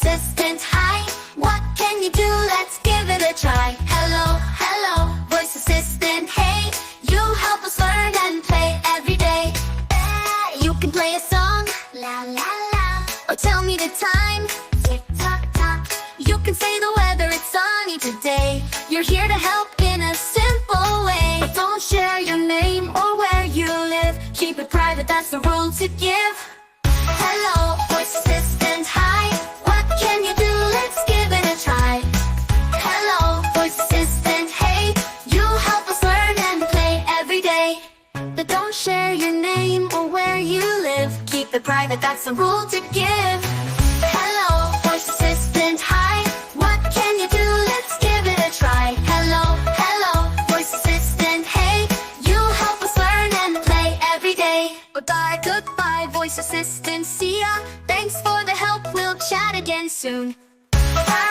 assistant, hi. What can you do? Let's give it a try. Hello, hello, voice assistant, hey. You help us learn and play every day. You can play a song, la la la, or tell me the time, tick-tock-tock. You can say the weather, it's sunny today. You're here to help in a simple way. But don't share your name or where you live. Keep it private, that's the rule to give. Hello, voice assistant, hi. What can you do? Let's give it a try. Hello, voice assistant, hey. You help us learn and play every day. But don't share your name or where you live. Keep it private, that's the rule to give. Hello, voice assistant, hi. What can you do? Let's give it a try. Hello, hello, voice assistant, hey. You help us learn and play every day. Goodbye, goodbye, voice assistant, see ya. Thanks for the help, we'll chat again soon. Bye.